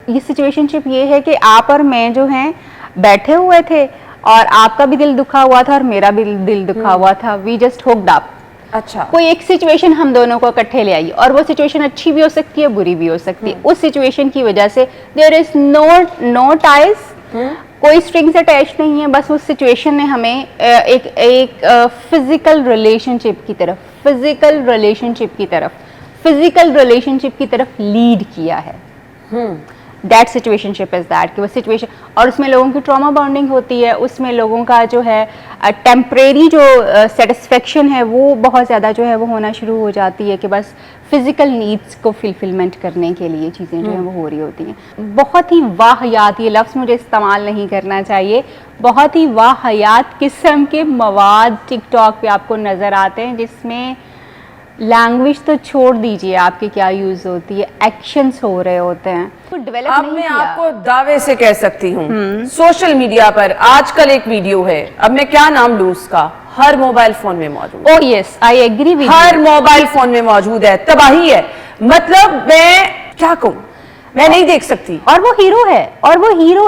ये सिचुएशनशिप ये है कि आप और मैं जो हैं बैठे हुए थे और आपका भी दिल दुखा हुआ था और मेरा भी दिल दुखा हुआ था, वी जस्ट हुक्ड अप। अच्छा, कोई एक सिचुएशन हम दोनों को इकट्ठे ले आई और वो सिचुएशन अच्छी भी हो सकती है, बुरी भी हो सकती है। उस सिचुएशन की वजह से देयर इज नो टाइज, कोई स्ट्रिंग्स अटैच नहीं है, बस उस सिचुएशन ने हमें एक फिजिकल रिलेशनशिप की तरफ लीड किया है। दैट सिचुएशनशिप इज दैट कि वो सिचुएशन, और उसमें लोगों की ट्रॉमा बॉन्डिंग होती है, उसमें लोगों का जो है टेम्परेरी जो सेटिस्फेक्शन है वो बहुत ज़्यादा जो है वो होना शुरू हो जाती है कि बस फिजिकल नीड्स को फुलफिलमेंट करने के लिए चीज़ें जो है वो हो रही होती हैं। बहुत ही वाहियात, ये लफ्ज़ मुझे इस्तेमाल नहीं करना चाहिए, बहुत ही वाहियात किस्म के मवाद टिकटॉक पे आपको नज़र आते हैं जिसमें लैंग्वेज तो छोड़ दीजिए आपकी क्या यूज होती है, एक्शंस हो रहे होते हैं। तो डेवलप अब नहीं मैं किया। आपको दावे से कह सकती हूँ, सोशल मीडिया पर आजकल एक वीडियो है, अब मैं क्या नाम लूं उसका, हर मोबाइल फोन में मौजूद। Oh yes, I agree with, her mobile phone में मौजूद है, तबाही है। मतलब मैं क्या कहूँ, मैं नहीं देख सकती। और वो हीरो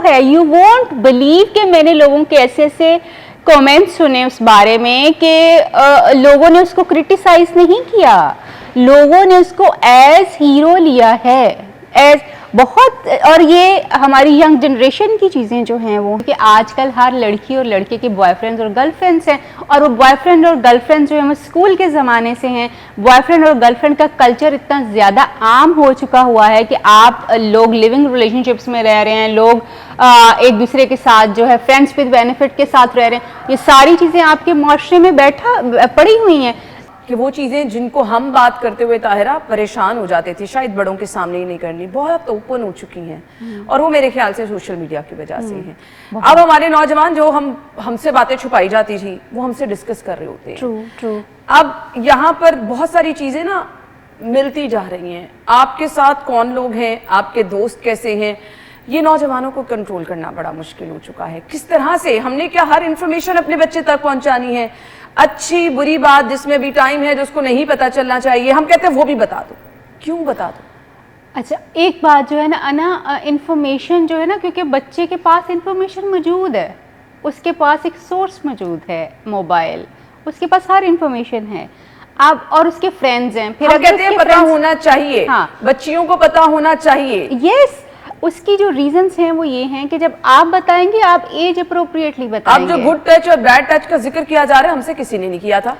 है, यू वोंट बिलीव कि मैंने लोगों के ऐसे कमेंट्स सुने उस बारे में कि लोगों ने उसको क्रिटिसाइज नहीं किया, लोगों ने उसको एज हीरो लिया है, एज बहुत। और ये हमारी यंग जनरेशन की चीज़ें जो हैं वो कि आजकल हर लड़की और लड़के के बॉयफ्रेंड्स और गर्लफ्रेंड्स हैं, और वो बॉयफ्रेंड और गर्लफ्रेंड जो है वो स्कूल के ज़माने से हैं। बॉयफ्रेंड और गर्लफ्रेंड का कल्चर इतना ज़्यादा आम हो चुका हुआ है कि आप लोग लिविंग रिलेशनशिप्स में रह रहे हैं, लोग एक दूसरे के साथ जो है फ्रेंड्स विद बेनिफिट के साथ रह रहे हैं। ये सारी चीज़ें आपके माशरे में पड़ी हुई हैं कि वो चीजें जिनको हम बात करते हुए ताहिरा परेशान हो जाते थे, शायद बड़ों के सामने ही नहीं करनी, बहुत ओपन हो चुकी हैं। और वो मेरे ख्याल से सोशल मीडिया की वजह से हैं। अब हमारे नौजवान जो हमसे बातें छुपाई जाती थी वो हमसे डिस्कस कर रहे होते हैं। ट्रू। अब यहाँ पर बहुत सारी चीजें ना मिलती जा रही हैं। आपके साथ कौन लोग हैं, आपके दोस्त कैसे हैं, ये नौजवानों को कंट्रोल करना बड़ा मुश्किल हो चुका है। किस तरह से हमने क्या हर इंफॉर्मेशन अपने बच्चे तक पहुंचानी है, अच्छी बुरी बात जिसमें भी टाइम है जिसको नहीं पता चलना चाहिए, हम कहते हैं वो भी बता दो। क्यों बता दो? अच्छा, एक बात जो है ना इंफॉर्मेशन जो है ना, क्योंकि बच्चे के पास इंफॉर्मेशन मौजूद है, उसके पास एक सोर्स मौजूद है, मोबाइल, उसके पास हर इंफॉर्मेशन है। अब और उसके फ्रेंड्स हैं, फिर हम कहते हैं पता होना चाहिए, हाँ, बच्चियों को पता होना चाहिए। यस, उसकी जो रीजंस हैं वो ये हैं कि जब आप बताएंगे आप एज अप्रोप्रिएटली बताएंगे। अब जो गुड टच और बैड टच का जिक्र किया जा रहा है, हमसे किसी ने नहीं किया था।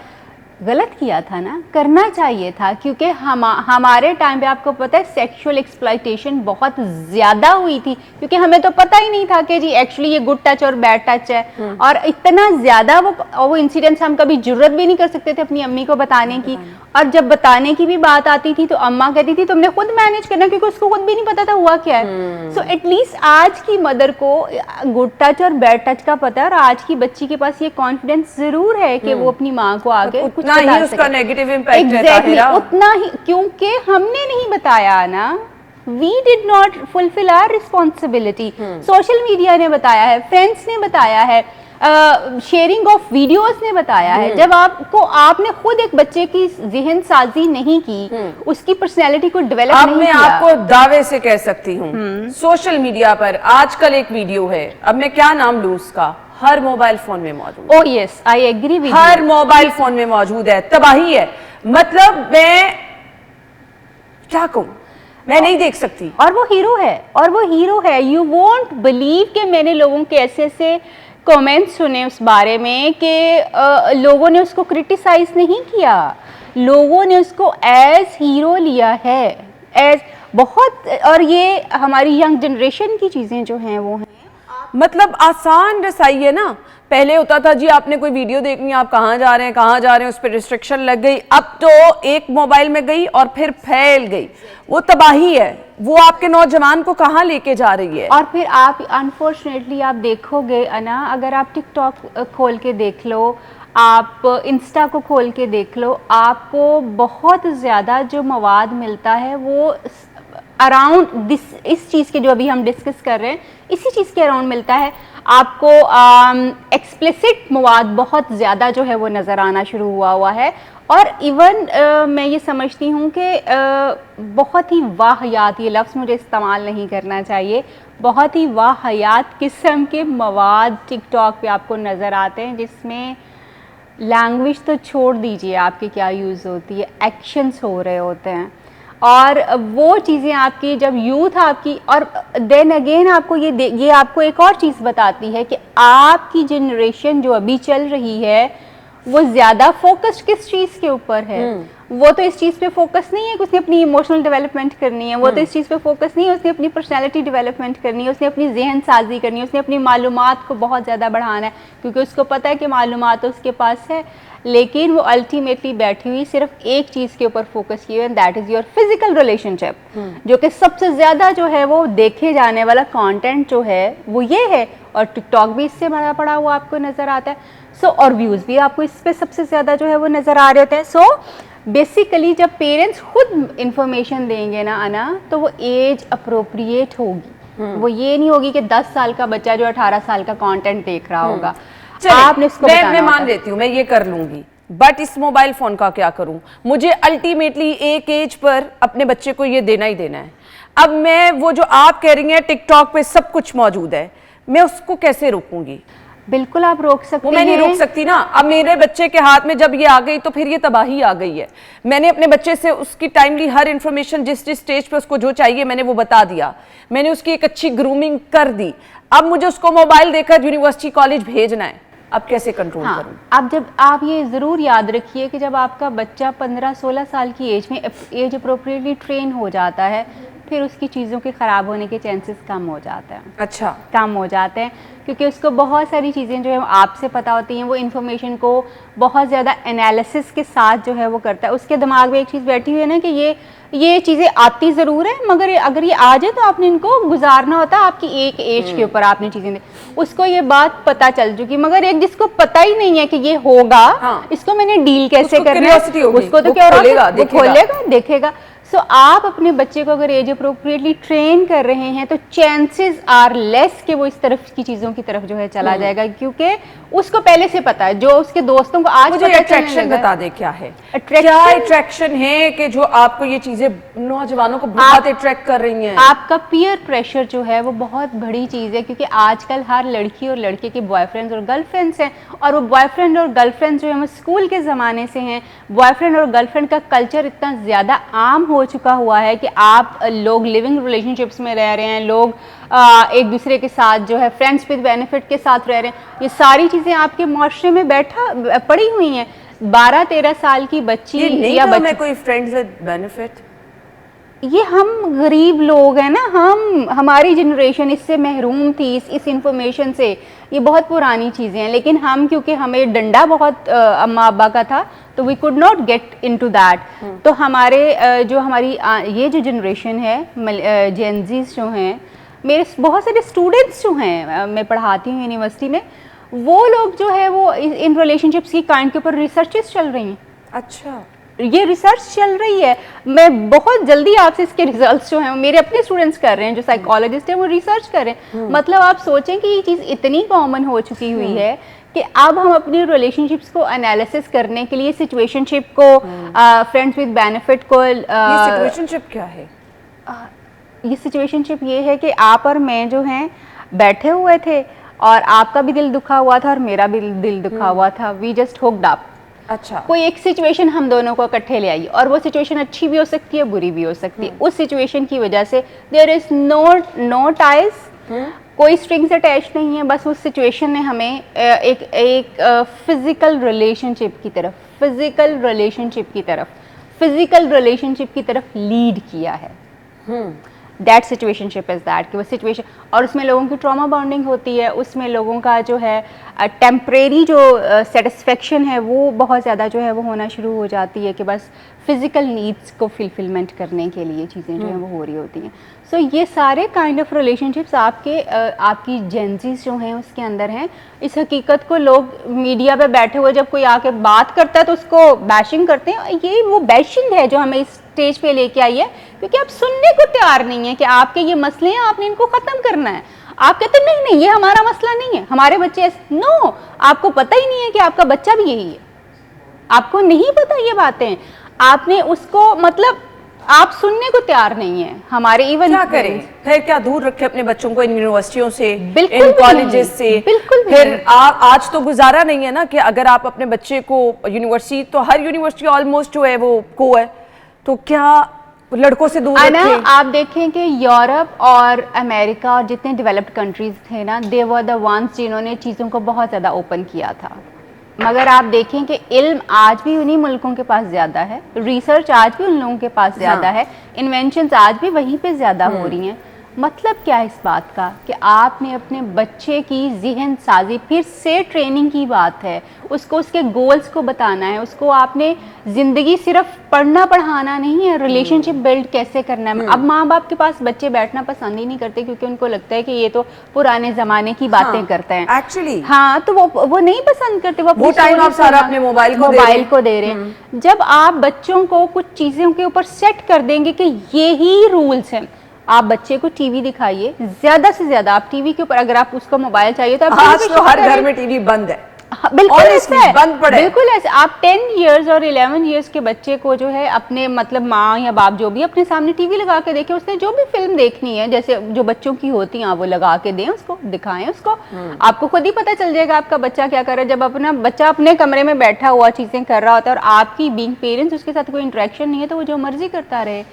गलत किया था ना, करना चाहिए था, क्योंकि हमारे टाइम पे आपको पता है सेक्सुअल एक्सप्लॉयटेशन बहुत ज़्यादा हुई थी, क्योंकि हमें तो पता ही नहीं था कि जी एक्चुअली ये गुड टच और बैड टच है। और इतना ज़्यादा वो इंसिडेंट्स हम कभी जुर्रत भी नहीं कर सकते थे अपनी अम्मी को बताने की। और जब बताने की भी बात आती थी तो अम्मा कहती थी तुमने खुद मैनेज करना, क्योंकि उसको खुद भी नहीं पता था हुआ क्या है। सो एटलीस्ट आज की मदर को गुड टच और बैड टच का पता है, और आज की बच्ची के पास ये कॉन्फिडेंस जरूर है कि वो अपनी माँ को आगे कुछ उतना ही उसका नेगेटिव इम्पैक्ट है ताहिरा। उतना ही, क्योंकि हमने नहीं बताया ना, we did not fulfil our responsibility. Social media ने बताया है, फ्रेंड्स ने बताया है, शेयरिंग ऑफ वीडियोस ने बताया है। जब आपने खुद एक बच्चे की ज़हन साजी नहीं की, उसकी पर्सनैलिटी को डेवलप नहीं मैं किया। आपको दावे से कह सकती हूँ, सोशल मीडिया पर आजकल एक वीडियो है, अब मैं क्या नाम लूं उसका, हर मोबाइल फोन में मौजूद। Oh yes, I agree with, her mobile phone में मौजूद है, तबाही है। मतलब मैं क्या कहूँ, मैं नहीं देख सकती। और वो हीरो है, यू वोंट बिलीव कि मैंने लोगों के ऐसे कमेंट्स सुने उस बारे में कि लोगों ने उसको क्रिटिसाइज नहीं किया, लोगों ने उसको एज हीरो लिया है, एज बहुत। और ये हमारी यंग जनरेशन की चीज़ें जो हैं वो हैं, मतलब आसान रसाई है ना। पहले होता था जी आपने कोई वीडियो देखनी, आप कहाँ जा रहे हैं, उस पर रिस्ट्रिक्शन लग गई। अब तो एक मोबाइल में गई और फिर फैल गई, वो तबाही है। वो आपके नौजवान को कहाँ लेके जा रही है। और फिर आप अनफॉर्चुनेटली आप देखोगे ना, अगर आप टिकटॉक खोल के देख लो, आप इंस्टा को खोल के देख लो, आपको बहुत ज़्यादा जो मवाद मिलता है वो अराउंड दिस, इस चीज़ के जो अभी हम डिस्कस कर रहे हैं, इसी चीज़ के अराउंड मिलता है आपको। एक्सप्लिसिट मवाद बहुत ज़्यादा जो है वो नज़र आना शुरू हुआ है, और इवन मैं ये समझती हूँ कि बहुत ही वाहियात, ये लफ्ज़ मुझे इस्तेमाल नहीं करना चाहिए, बहुत ही वाहियात किस्म के मवाद टिकटॉक पे आपको नज़र आते हैं, जिसमें लैंग्वेज तो छोड़ दीजिए आपकी क्या यूज़ होती है, एक्शंस हो रहे होते हैं। और वो चीज़ें आपकी जब यूथ आपकी, और देन अगेन आपको ये आपको एक और चीज़ बताती है कि आपकी जनरेशन जो अभी चल रही है वो ज़्यादा फोकस्ड किस चीज़ के ऊपर है। वो तो इस चीज़ पे फोकस नहीं है कि उसने अपनी इमोशनल डेवलपमेंट करनी है, वो तो इस चीज़ पे फोकस नहीं है उसने अपनी पर्सनैलिटी डेवलपमेंट करनी है, उसने अपनी जहन साजी करनी है, उसने अपनी मालूमात को बहुत ज़्यादा बढ़ाना है, क्योंकि उसको पता है कि मालूमात तो उसके पास है, लेकिन वो अल्टीमेटली बैठी हुई सिर्फ एक चीज़ के ऊपर फोकस की है, and that is your physical relationship, जो कि सबसे ज़्यादा जो है वो देखे जाने वाला कंटेंट जो है वो ये है। और टिकटॉक भी इससे भरा पड़ा हुआ आपको नज़र आता है। और व्यूज़ भी आपको इस पे सबसे ज़्यादा जो है वो नज़र आ रहे होते हैं। बेसिकली जब पेरेंट्स खुद इंफॉर्मेशन देंगे ना आना, तो वो एज अप्रोप्रिएट होगी, वो ये नहीं होगी कि 10 साल का बच्चा जो 18 साल का कंटेंट देख रहा होगा। आपने इसको मैं मान लेती हूँ, मैं ये कर लूंगी, बट इस मोबाइल फोन का क्या करूं? मुझे अल्टीमेटली एक एज पर अपने बच्चे को ये देना ही देना है। अब मैं वो जो आप कह रही हैं टिकटॉक पे सब कुछ मौजूद है, मैं उसको कैसे रोकूंगी? बिल्कुल आप रोक सकते हैं। वो मैं नहीं रोक सकती ना। अब मेरे बच्चे के हाथ में जब ये आ गई तो फिर ये तबाही आ गई है। मैंने अपने बच्चे से उसकी टाइमली हर इंफॉर्मेशन जिस जिस स्टेज पे उसको जो चाहिए मैंने वो बता दिया, मैंने उसकी एक अच्छी ग्रूमिंग कर दी। अब मुझे उसको मोबाइल देकर यूनिवर्सिटी कॉलेज भेजना है, अब कैसे कंट्रोल करूं? अब जब आप ये ज़रूर याद रखिए कि जब आपका बच्चा 15-16 साल की एज में एज अप्रोप्रिएटली ट्रेन हो जाता है, फिर उसकी चीज़ों के ख़राब होने के चांसेस कम हो जाते हैं। अच्छा, कम हो जाते हैं, क्योंकि उसको बहुत सारी चीज़ें जो है आपसे पता होती हैं, वो इन्फॉर्मेशन को बहुत ज़्यादा एनालिसिस के साथ जो है वो करता है। उसके दिमाग में एक चीज़ बैठी हुई है ना कि ये चीज़ें आती ज़रूर है, मगर अगर ये आ जाए तो आपने इनको गुजारना होता है आपकी एक एज के ऊपर, आपने चीज़ें उसको ये बात पता चल चुकी। मगर एक जिसको पता ही नहीं है कि ये होगा, इसको मैंने डील कैसे करना है, उसको तो क्या खोलेगा, देखेगा। आप अपने बच्चे को अगर एज अप्रोप्रिएटली ट्रेन कर रहे हैं तो चांसेस आर लेस कि वो इस तरफ की चीज़ों की तरफ जो है चला जाएगा, क्योंकि उसको पहले से पता है। जो उसके दोस्तों को आज मुझे अट्रैक्शन बता दे, क्या है क्या अट्रैक्शन है कि जो आपको ये चीजें नौजवानों को बहुत अट्रैक्ट कर रही हैं? आपका पीयर प्रेशर जो है वो बहुत बड़ी चीज़ है, क्योंकि आजकल हर लड़की और लड़के के बॉयफ्रेंड्स और गर्लफ्रेंड्स हैं, और वो बॉयफ्रेंड और गर्लफ्रेंड जो है वो स्कूल के ज़माने से हैं। बॉयफ्रेंड और गर्लफ्रेंड का कल्चर इतना ज़्यादा आम हो चुका हुआ है कि आप लोग लिविंग रिलेशनशिप्स में रह रहे हैं, लोग एक दूसरे के साथ जो है फ्रेंड्स विद बेनिफिट के साथ रह रहे हैं। ये सारी चीज़ें आपके माशरे में पड़ी हुई हैं। 12-13 साल की बच्ची या मैं कोई फ्रेंड्स विद बेनिफिट, ये हम गरीब लोग हैं ना, हमारी जनरेशन इससे महरूम थी, इस इंफॉर्मेशन से। ये बहुत पुरानी चीज़ें हैं, लेकिन हम क्योंकि हमें डंडा बहुत अम्मा अब्बा का था, तो we could not get into that. तो हमारे जो हमारी ये जो जनरेशन है, जेनजीज जो हैं, मेरे बहुत सारे स्टूडेंट्स जो हैं, मैं पढ़ाती हूँ यूनिवर्सिटी में, वो लोग जो है वो इन रिलेशनशिप्स की काइंड के ऊपर रिसर्चेस चल रही हैं। अच्छा, ये रिसर्च चल रही है। मैं बहुत जल्दी आपसे इसके रिजल्ट्स जो हैं मेरे अपने स्टूडेंट्स कर रहे हैं, जो साइकोलॉजिस्ट हैं वो रिसर्च कर रहे हैं। मतलब आप सोचें कि ये चीज़ इतनी कॉमन हो चुकी हुई है कि अब हम अपनी रिलेशनशिप्स को एनालिसिस करने के लिए सिचुएशनशिप को, फ्रेंड्स विद बेनिफिट को, ये सिचुएशनशिप क्या है? ये सिचुएशनशिप ये है कि आप और मैं जो हैं बैठे हुए थे, और आपका भी दिल दुखा हुआ था और मेरा भी दिल दुखा हुआ था, वी जस्ट हुक्ड अप। अच्छा, कोई एक सिचुएशन हम दोनों को इकट्ठे ले आई, और वो सिचुएशन अच्छी भी हो सकती है, बुरी भी हो सकती है। उस सिचुएशन की वजह से देयर इज नो टाइज, कोई स्ट्रिंग्स अटैच नहीं है, बस उस सिचुएशन ने हमें एक फिजिकल रिलेशनशिप की तरफ लीड किया है। दैट सिचुएशनशिप इज़ दैट, कि वो सिचुएशन, और उसमें लोगों की ट्रॉमा बॉन्डिंग होती है, उसमें लोगों का जो है टेम्परेरी जो सेटिस्फेक्शन है वो बहुत ज़्यादा जो है वो होना शुरू हो जाती है, कि बस फिज़िकल नीड्स को फुलफिलमेंट करने के लिए चीज़ें जो हैं वो हो रही होती हैं। सो ये सारे काइंड ऑफ रिलेशनशिप्स आपकी जेंजीज जो हैं उसके अंदर हैं। इस हकीकत को लोग मीडिया पे बैठे हुए जब कोई आके बात करता है तो उसको बैशिंग करते हैं। ये वो बैशिंग है जो हमें इस स्टेज पे लेके आई है, क्योंकि आप सुनने को तैयार नहीं है कि आपके ये मसले हैं, आपने इनको ख़त्म करना है। आप कहते नहीं ये हमारा मसला नहीं है, हमारे बच्चे नो, आपको पता ही नहीं है कि आपका बच्चा भी यही है। आपको नहीं पता ये बातें, आपने उसको मतलब आप सुनने को तैयार नहीं है। हमारे इवन क्या करें फिर, क्या दूर रखे अपने बच्चों को इन यूनिवर्सिटियों से, बिल्कुल इन कॉलेजेस से। बिल्कुल फिर आज तो गुजारा नहीं है ना कि अगर आप अपने बच्चे को यूनिवर्सिटी, तो हर यूनिवर्सिटी ऑलमोस्ट जो है वो को है, तो क्या लड़कों से दूर रखें? आप देखें कि यूरोप और अमेरिका और जितने डेवलप्ड कंट्रीज थे ना, दे वर द वंस जिन्होंने चीज़ों को बहुत ज़्यादा ओपन किया था। मगर आप देखें कि इल्म आज भी उन्हीं मुल्कों के पास ज़्यादा है, रिसर्च आज भी उन लोगों के पास ज़्यादा है, इन्वेंशंस आज भी वहीं पे ज़्यादा हो रही हैं। मतलब क्या है इस बात का कि आपने अपने बच्चे की ज़हन साजी, फिर से ट्रेनिंग की बात है, उसको उसके गोल्स को बताना है, उसको आपने ज़िंदगी सिर्फ पढ़ना पढ़ाना नहीं है, रिलेशनशिप बिल्ड कैसे करना है। अब माँ बाप के पास बच्चे बैठना पसंद ही नहीं करते क्योंकि उनको लगता है कि ये तो पुराने ज़माने की बातें करते हैं एक्चुअली। हाँ, तो वो नहीं पसंद करते, वो टाइम आप सारा अपने मोबाइल को दे रहे हैं। जब आप बच्चों को कुछ चीज़ों के ऊपर सेट कर देंगे कि ये ही रूल्स हैं, आप बच्चे को टीवी दिखाइए, ज्यादा से ज्यादा आप टीवी के ऊपर, अगर आप उसको मोबाइल चाहिए तो आप आज तो हर घर में टीवी बंद है। बिल्कुल ऐसा है, बंद पड़े। बिल्कुल ऐसे। आप 10 इयर्स और 11 इयर्स के बच्चे को जो है अपने मतलब माँ या बाप जो भी अपने सामने टीवी लगा के देखे, उसने जो भी फिल्म देखनी है जैसे जो बच्चों की होती हैं वो लगा के दें, उसको दिखाएं उसको, आपको खुद ही पता चल जाएगा आपका बच्चा क्या कर रहा है। जब अपना बच्चा अपने कमरे में बैठा हुआ चीजें कर रहा होता है और आपकी बीइंग पेरेंट्स उसके साथ कोई इंटरेक्शन नहीं है तो वो जो मर्जी करता रहे।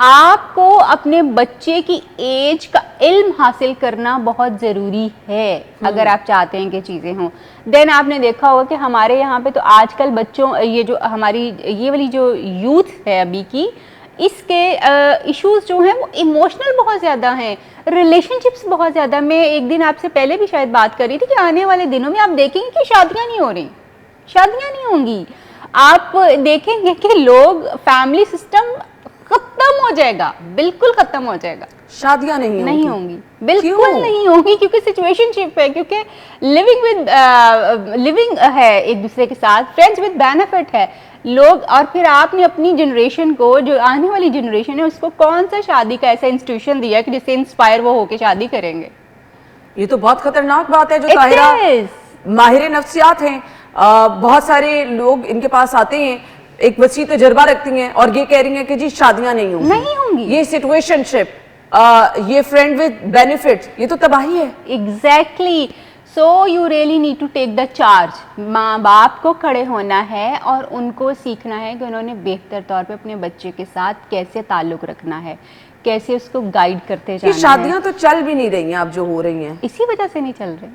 आपको अपने बच्चे की एज का इल्म हासिल करना बहुत जरूरी है अगर आप चाहते हैं कि चीजें हों। देन आपने देखा होगा कि हमारे यहाँ पे तो आजकल बच्चों, ये जो हमारी ये वाली जो यूथ है अभी की, इसके इश्यूज जो हैं वो इमोशनल बहुत ज़्यादा हैं, रिलेशनशिप्स बहुत ज़्यादा। मैं एक दिन आपसे पहले भी शायद बात कर रही थी कि आने वाले दिनों में आप देखेंगे कि शादियाँ नहीं हो रही, शादियाँ नहीं होंगी। आप देखेंगे कि लोग, फैमिली सिस्टम खत्म हो जाएगा, बिल्कुल खत्म हो जाएगा, शादियां नहीं होंगी, बिल्कुल नहीं होंगी, क्योंकि सिचुएशनशिप है, क्योंकि लिविंग है एक दूसरे के साथ, फ्रेंड्स विद बेनिफिट है लोग। और फिर आपने अपनी जनरेशन को, जो आने वाली जनरेशन है, उसको कौन सा शादी का ऐसा इंस्टीट्यूशन दिया कि जिससे इंस्पायर वो होके शादी करेंगे? ये तो बहुत खतरनाक बात है। जो ताहिरा माहिर नफ्सियात हैं, बहुत सारे लोग इनके पास आते हैं, एक वसी तजर्बा रखती हैं और ये कह रही हैं कि जी शादियां नहीं होंगी, ये सिचुएशनशिप, ये फ्रेंड विद बेनिफिट्स, ये तो तबाही है। Exactly. So you really need to take the charge. माँ बाप को खड़े होना है और उनको सीखना है कि उन्होंने बेहतर तौर पे अपने बच्चे के साथ कैसे ताल्लुक रखना है, कैसे उसको गाइड करते जाना है। शादियां तो चल भी नहीं रही हैं अब जो हो रही हैं, इसी वजह से नहीं चल रही,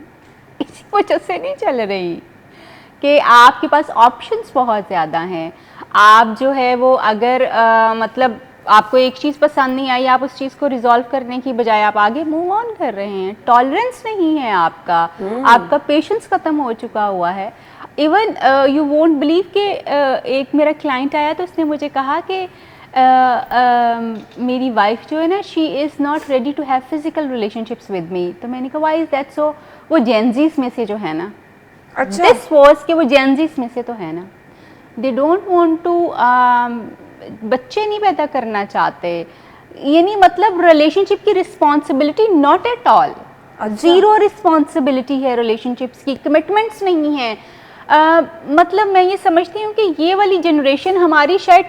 इसी वजह से नहीं चल रही कि आपके पास ऑप्शंस बहुत ज़्यादा हैं। आप जो है वो अगर मतलब आपको एक चीज़ पसंद नहीं आई, आप उस चीज़ को रिजॉल्व करने की बजाय आप आगे मूव ऑन कर रहे हैं। टॉलरेंस नहीं है आपका पेशेंस ख़त्म हो चुका हुआ है। इवन यू वोंट बिलीव कि एक मेरा क्लाइंट आया तो उसने मुझे कहा कि मेरी वाइफ जो है ना, she is not ready to have physical relationships with me. तो मैंने कहा व्हाई इज दैट सो? वो जेनजीज में से जो है ना, अच्छा, दिस वाज कि वो जेनजीज में से तो है ना, दे डोंट वांट टू, बच्चे नहीं पैदा करना चाहते। ये नहीं, मतलब रिलेशनशिप की responsibility not at all, zero responsibility है रिलेशनशिप्स की, कमिटमेंट्स नहीं है। मतलब मैं ये समझती हूँ कि ये वाली जनरेशन हमारी शायद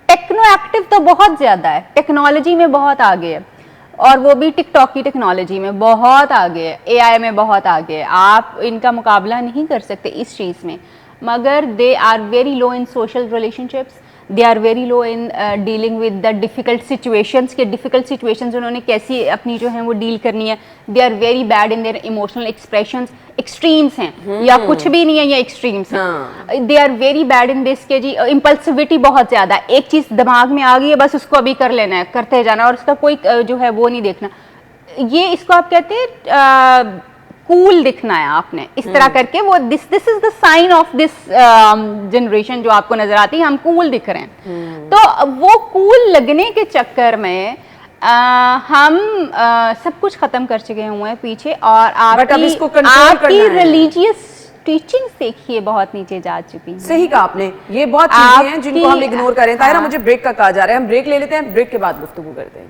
टेक्नो एक्टिव तो बहुत ज़्यादा है, टेक्नोलॉजी में बहुत आगे है, और वो भी टिकटॉक की टेक्नोलॉजी में बहुत आगे है, एआई में बहुत आगे है। आप इनका मुकाबला नहीं कर सकते इस चीज़ में, मगर they are very low in social relationships, they are very low in dealing with the difficult situations के डिफ़िकल्ट सिचुएशंस उन्होंने कैसी अपनी जो है वो डील करनी है। They are very bad in their emotional expressions, extremes हैं या कुछ भी नहीं है, या एक्सट्रीम्स हैं। They are very bad in this के जी इम्पल्सिविटी बहुत ज़्यादा, एक चीज़ दिमाग में आ गई है बस उसको अभी कर लेना है, करते जाना, और उसका कोई जो है वो नहीं देखना। ये इसको आप कहते हैं कूल दिखना है आपने, इस तरह करके वो this is the sign of this generation जो आपको नजर आती है, हम कूल दिख रहे हैं। तो वो कूल लगने के चक्कर में हम सब कुछ खत्म कर चुके हुए हैं पीछे, और आपकी रिलीजियस टीचिंग्स देखिए बहुत नीचे जा चुकी है। सही कहा आपने, ये बहुत चीजें हैं जिनको हम इग्नोर करें। ताहिरा, मुझे ब्रेक का कहा जा रहा है, हम ब्रेक ले लेते हैं, ब्रेक के बाद गुफ्तगू करते हैं।